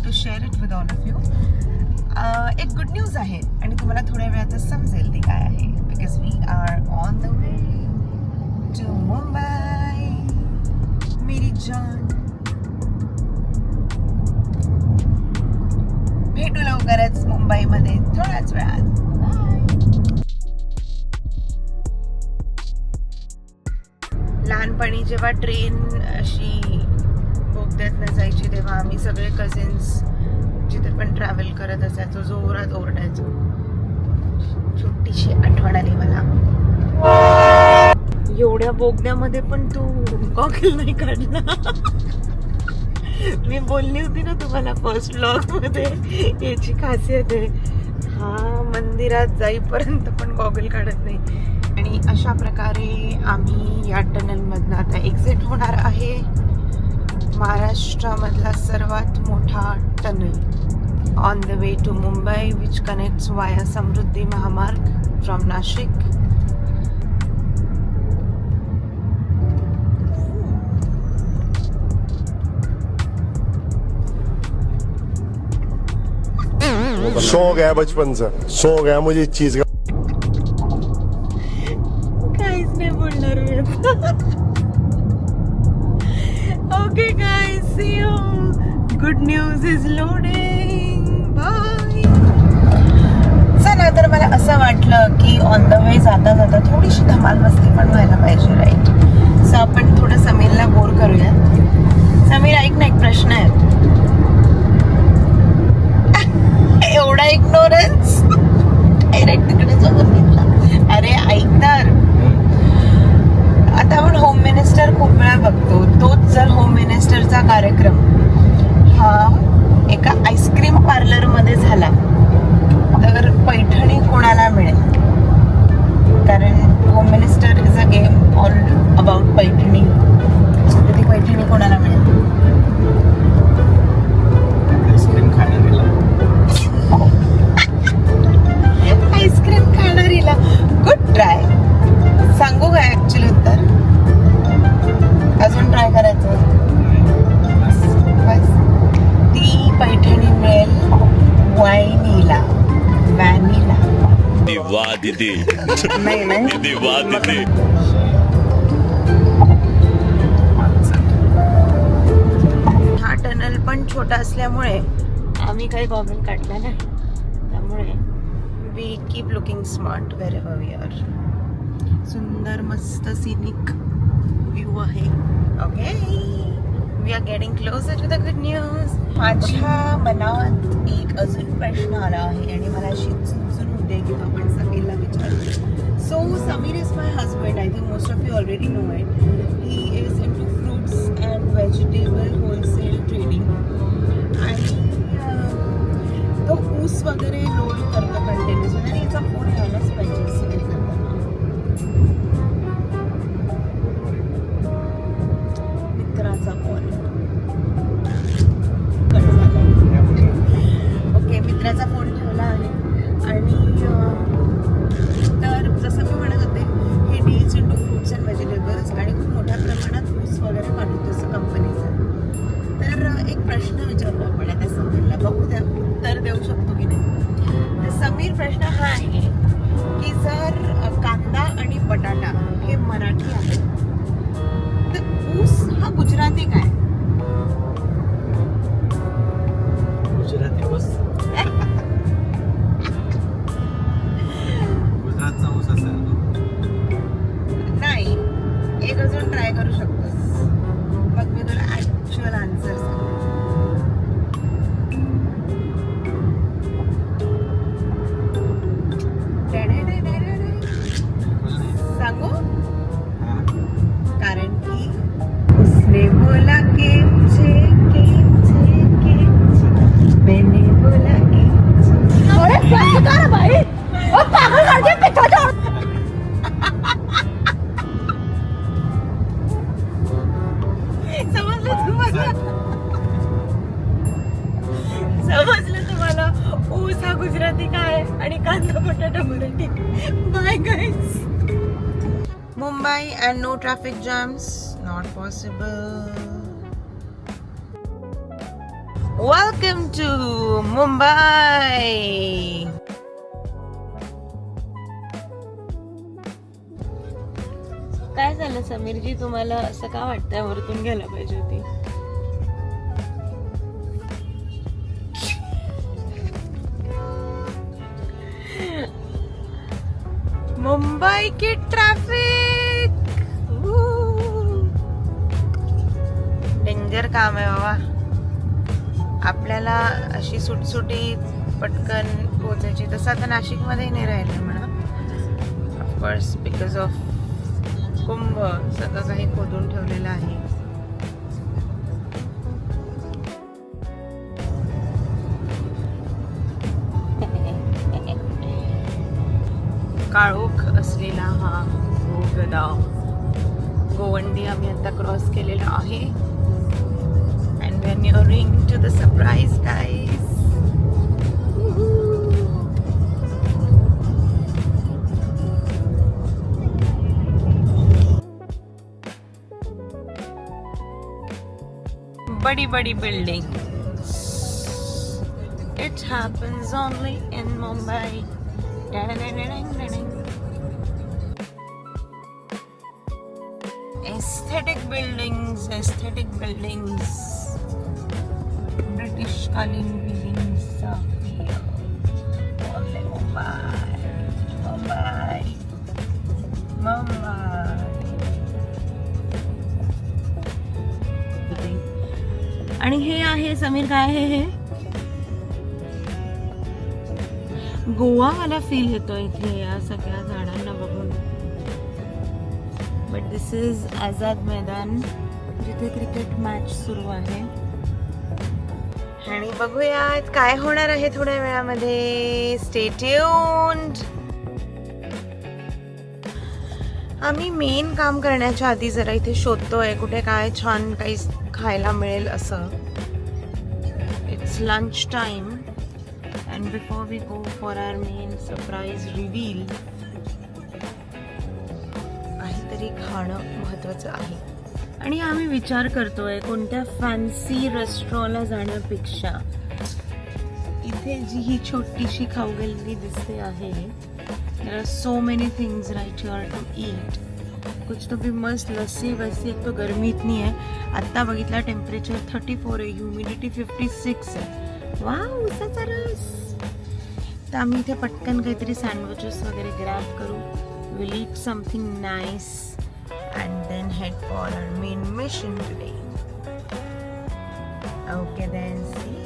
Want to share it with all of you. एक good news आहे आणि तुम्हाला थोड्या वेळातच समजेल ती काय आहे. Because we are on the way to Mumbai मेरी जान. भेटू लवकरच मुंबईमध्ये थोड्याच वेळात. लहानपणी जेव्हा ट्रेन अशी बोगद्यातनं जायची तेव्हा आम्ही सगळे कझिन्स जिथे पण ट्रॅव्हल करत असायचो जोरात ओरडायचो. छोटीशी आठवण आली मला. एवढ्या बोगद्यामध्ये पण तू गॉगल नाही काढला. मी बोलली होती ना तुम्हाला फर्स्ट व्लॉग मध्ये याची खासियत आहे. हा मंदिरात जाईपर्यंत पण गॉगल काढत नाही. आणि अशा प्रकारे आम्ही या टनलमधनं आता एक्झिट होणार आहे. महाराष्ट्रामधला सर्वात मोठा tunnel on the way to Mumbai which connects via Samruddhi महामार्ग फ्रॉम नाशिक. शौक है बचपन से, शौक है मुझे इस चीज का. काहीच नाही बोलणार मी. Okay guys, see you. Good news is loading. Bye. चला, तर मला असं वाटलं की ऑन द वे जाता जाता थोडीशी धमाल मस्ती पण व्हायला पाहिजे, राईट? सो आपण थोडं समीरला बोर करूया. समीर, ऐक ना, एक प्रश्न आहे. एवढा इग्नोरन्स डायरेक्ट तिकडे जाऊन घेतला. अरे ऐक तर, आता आपण होम मिनिस्टर खूप वेळा बघतो. तोच जर होम मिनिस्टरचा कार्यक्रम हा एका आईस्क्रीम पार्लर मध्ये झाला तर पैठणी कोणाला मिळेल? कारण home minister is a game all about Paithani. तर ती पैठणी कोणाला मिळेल? आईस्क्रीम खाणारीला. Good try. सांगू काय ऍक्च्युली उत्तर? अजून ट्राय करायचं. बस. ती पैठणी मिळेल वाईनीला, वॅनिला. वाह दीदी. नाही नाही दीदी वाह दीदी. हा टनल पण छोटा असल्यामुळे आम्ही काही गॉगल काढला नाही. त्यामुळे we keep looking smart wherever we are. सुंदर मस्त सिनिक व्ह्यू आहे. Okay, we are getting closer to the good news. माझ्या मनात एक अजून प्रश्न आला आहे आणि मला अशी सुचून होते की तो आपण समीरला विचारू. So Sameer is my husband. I think most of you already know it. He is into fruits and vegetable wholesale trading. आणि तो ऊस वगैरे लोड करतो कंटेनर्स आणि याचा फोन घ्यायलाच पाहिजे सगळे करताना. मित्राचा कॉल कट झाला. ओके, मित्राचा फोन ठेवला आहे. आणि तर जसं मी म्हणत होते, हे deals into fruits and vegetables आणि खूप मोठ्या प्रमाणात ऊस वगैरे काढतो असं कंपनीचं. तर एक प्रश्न विचारला आपण त्या समीरला, बघू त्या उत्तर देऊ शकतो की नाही. तर समीर, प्रश्न हा आहे की जर कांदा आणि बटाटा हे मराठी आहे तर ऊस हा गुजराती काय? गुजराती ऊस. गुजरातचा ऊस असेल. नाही, एक अजून ट्राय करू शकतोस. मग मी तुला ऍक्च्युअल आन्सर सांगते. सांगू? कारण की उसने बोला केम छे मैंने बोला केम छे. अरे क्या कर भाई, ओ पागल कर दिया पिता जोड़. समजलं तुम्हाला? समजलं तुम्हाला? ऊस हा गुजराती काय आणि कांदा बटाटा Marathi. Bye guys. Mumbai and no traffic jams, not possible. Welcome to Mumbai. काय झालं समीरजी, तुम्हाला असं का वाटतंय वरतून घ्यायला पाहिजे होती? मुंबई की ट्रॅफिक डेंजर काम आहे बाबा. आपल्याला अशी सुटसुटीत पटकन पोहोचायची, तसं आता नाशिक मध्ये नाही राहिलं म्हणा. ऑफकोर्स बिकॉज ऑफ कुंभ सगळं काही खोदून ठेवलेलं आहे. काळोख असलेला हा गोगदा गोवंडी आम्ही आता क्रॉस केलेला आहे. And we are nearing to the surprise guys. बड़ी बड़ी buildings. It happens only in Mumbai. Aesthetic buildings, aesthetic buildings. British calling buildings of here. Only Mumbai, Mumbai, Mumbai. आणि हे आहे समीर, काय आहे हे? गोवा मला फील येतो इथे या सगळ्या झाडांना बघून. But this is Azad Maidan, जिथे क्रिकेट मॅच सुरू आहे. आणि बघूयात काय होणार आहे थोड्या वेळामध्ये. Stay tuned. आम्ही मेन काम करण्याच्या आधी जरा इथे शोधतोय कुठे काय छान काही खायला मिळेल असं. It's lunch time and before we go for our main surprise reveal काहीतरी खाणं महत्त्वाचं आहे. आणि आम्ही विचार करतोय कोणत्या फॅन्सी रेस्टॉरंटला जाण्यापेक्षा इथे जी ही छोटीशी खाऊगल्ली दिसते आहे. There are so many things right here to eat. कुछ तो भी मस्त लस्सी वस्सी. एक तो गर्मी इतनी आहे. आत्ता बघितला टेम्परेचर 34 आहे, ह्युमिडिटी 56 आहे. वाव, उसाचा रस. तर आम्ही इथे पटकन काहीतरी सँडविचेस वगैरे ग्रॅब करू. Will eat something nice and then head for our main mission today. Okay then see.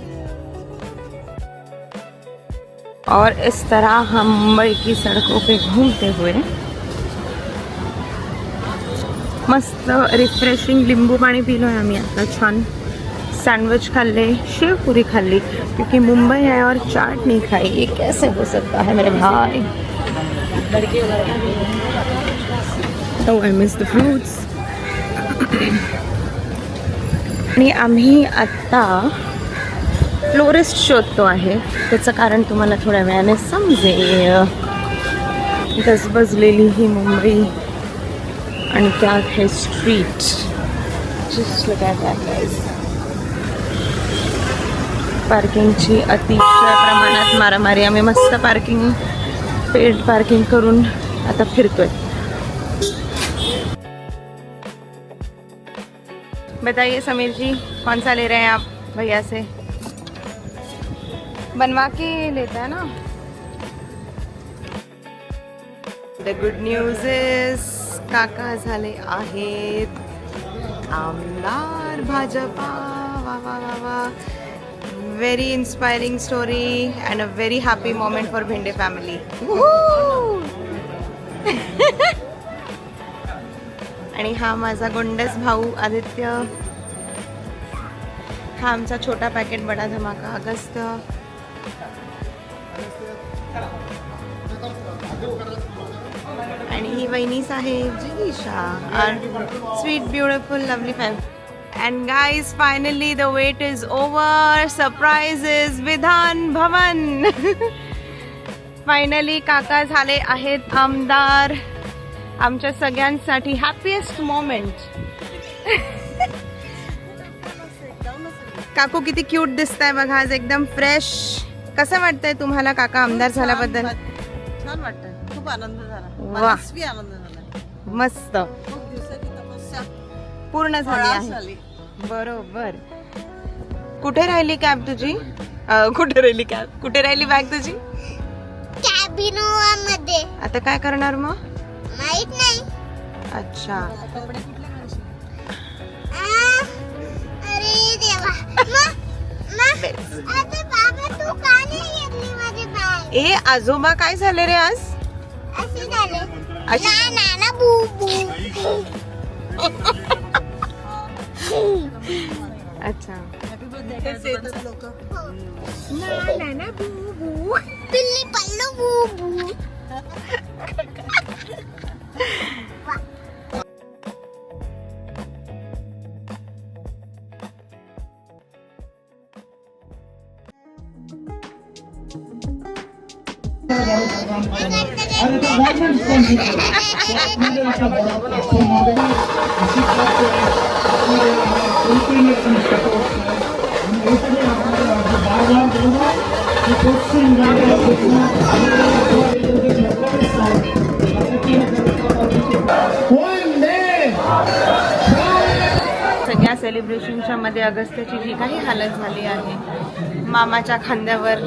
और इस तरह हम मुंबई की सड़कों पे घूमते हुए मस्त रिफ्रेशिंग लिंबू पाणी पिलोय आम्ही आता. छान सैंडविच खाल्ले, शेवपुरी खाल्ली, क्योंकि मुंबई है और चाट नहीं खाई. ये कैसे हो सकता है मेरे भाई? Oh, I miss the fruits. आणि आम्ही आत्ता फ्लोरिस्ट शोधतो आहे. त्याचं कारण तुम्हाला थोड्या वेळाने समजेल. गजबजलेली ही मुंबई आणि त्यात हे street. Just look at that guys. पार्किंगची अतिशय प्रमाणात मारामारी. आम्ही मस्त पेड पार्किंग करून आता फिरतोय. बताइए समीर जी, कौन सा ले रहे हैं आप भैया से? बनवा के लेता है ना. द गुड न्यूज इज काका झाले आहेत आमदार भाजपा. वा वा वा वा. Very inspiring story and a very happy moment for Bhinde family. आणि हा माझा गोंडस भाऊ आदित्य. हा आमचा छोटा पॅकेट बडा धमाका अगस्त. आणि ही वहिनी साहेब जिगीशा. Are sweet beautiful lovely family. And guys, finally the wait is over. Surprise is Vidhan Bhavan. Finally काका झाले आहेत आमदार. आमच्या सगळ्यांसाठी हॅपीएस्ट मोमेंट. काकू किती क्यूट दिसताय बघा आज, एकदम फ्रेश. कसं वाटतंय तुम्हाला काका आमदार झाल्याबद्दल? छान वाटतं, खूप आनंद झाला, वा. मनस्वी आनंद झाला. मस्त, खूप दिवसाची तपस्या पूर्ण झाली फळास आहे. आली. बरोबर. कुठे राहिली कॅब तुझी? कुठे राहिली कॅब? कुठे राहिली बॅग तुझी? कॅबिनोवा मध्ये. आता काय करणार मग? माहित नाही. अच्छा, कपडे कुठले घालशील? अरे देवा. अरे बाबा तू का नाही घेतली माझी बॅग? ए आजोबा काय झाले रे आज? असे झाले. अशी- ना बू बू. अच्छा. हॅपी बर्थडे तेच येतात लोक. पिल्ली पल्लू बू बू. सगळ्या सेलिब्रेशनच्या मध्ये अगस्त्याची जी काही हालत झाली आहे, मामाच्या खांद्यावर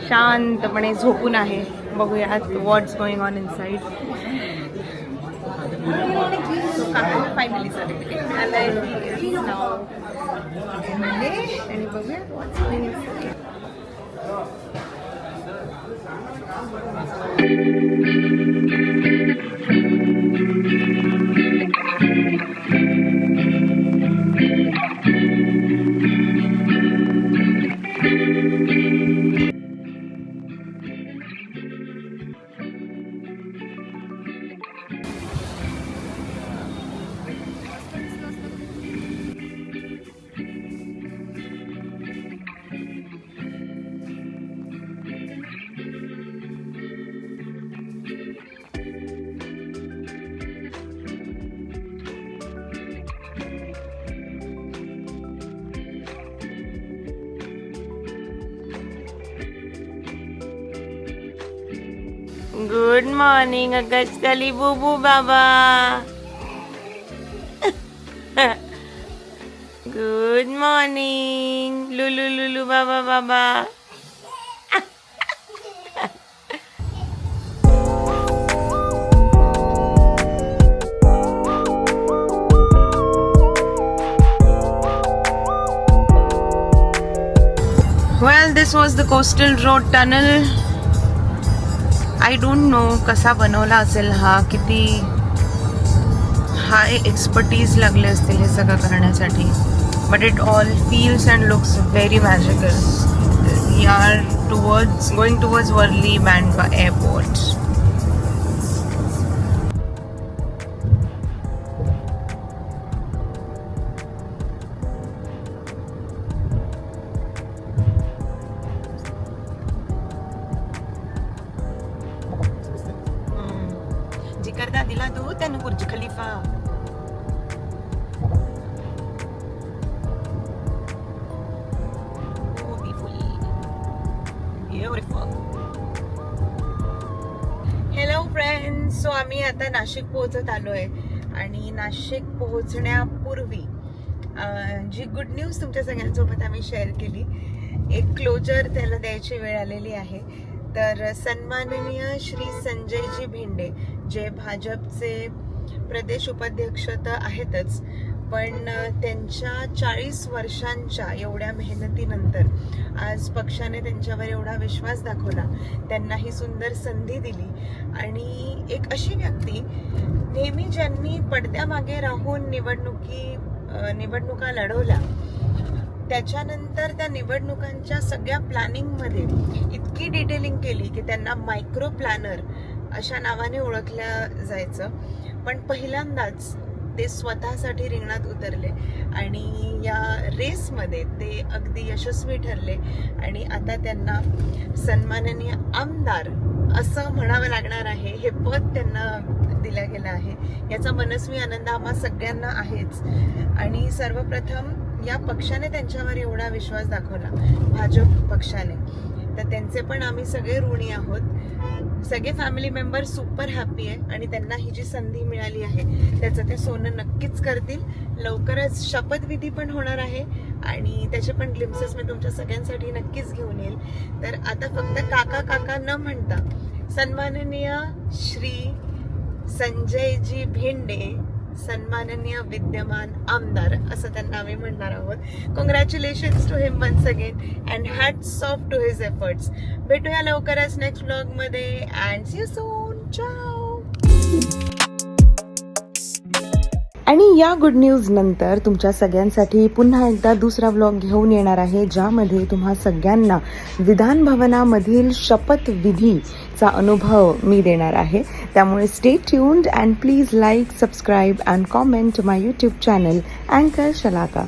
शांतपणे झोपून आहे. बघूयात what's going on inside. काकांना फायनली सर्टिफिकेट मिळालंय. आणि बघूया what's going on. Good morning अगस्त्याली बुबू बाबा. गुड मॉर्निंग लुलू लुलू बाबा बाबा. Well, this was the coastal road tunnel. I don't know कसा बनवला असेल हा, किती हाय एक्सपर्टीज लागले असतील हे सगळं करण्यासाठी. But it all feels and looks very magical. We are going towards Worli Bandra airport. जिकर दादीला दू त्यानं Burj Khalifa. Hello friends, so आम्ही आता नाशिक पोहोचत आलोय आणि नाशिक पोहोचण्यापूर्वी जी गुड न्यूज तुमच्या सगळ्यांसोबत आम्ही शेअर केली, एक क्लोजर त्याला द्यायची वेळ आलेली आहे. तर सन्माननीय श्री संजयजी भेंडे, जे भाजपचे प्रदेश उपाध्यक्ष तर आहेतच, पण त्यांच्या 40 वर्षांच्या एवढ्या मेहनतीनंतर आज पक्षाने त्यांच्यावर एवढा विश्वास दाखवला, त्यांना ही सुंदर संधी दिली. आणि एक अशी व्यक्ती, नेहमी ज्यांनी पडद्यामागे राहून निवडणुका लढवल्या, त्याच्यानंतर त्या निवडणुकांच्या सगळ्या प्लॅनिंगमध्ये इतकी डिटेलिंग केली की त्यांना मायक्रो प्लॅनर अशा नावाने ओळखलं जायचं. पण पहिल्यांदाच ते स्वतःसाठी रिंगणात उतरले आणि या रेसमध्ये ते अगदी यशस्वी ठरले. आणि आता त्यांना सन्माननीय आमदार असं म्हणावं लागणार आहे. हे पद त्यांना दिलं गेलं आहे. याचा मनस्वी आनंद आम्हा सगळ्यांना आहेच. आणि सर्वप्रथम या पक्षाने त्यांच्यावर एवढा विश्वास दाखवला, भाजप पक्षाने, तर त्यांचे पण आम्ही सगळे ऋणी आहोत. सगळे फॅमिली मेंबर सुपर हॅपी आहे आणि त्यांना ही जी संधी मिळाली आहे त्याचं ते सोनं नक्कीच करतील. लवकरच शपथविधी पण होणार आहे आणि त्याचे पण ग्लिम्सेस मी तुमच्या सगळ्यांसाठी नक्कीच घेऊन येईल. तर आता फक्त काका काका न म्हणता सन्माननीय श्री संजयजी भेंडे, सन्माननीय विद्यमान आमदार असं त्यांना आम्ही म्हणणार आहोत. Congratulations to him once again and hats off to his efforts. भेटूया लवकरच नेक्स्ट व्लॉग मध्ये and see you soon. Ciao. आणि या गुड न्यूज नंतर तुमच्या सगळ्यांसाठी पुन्हा एकदा दुसरा व्लॉग घेऊन येणार आहे, ज्यामध्ये तुम्हा सगळ्यांना विधान भवनामधील शपथविधीचा अनुभव मी देणार आहे. त्यामुळे stay tuned and please like, subscribe and comment my YouTube channel अँकर शलाका.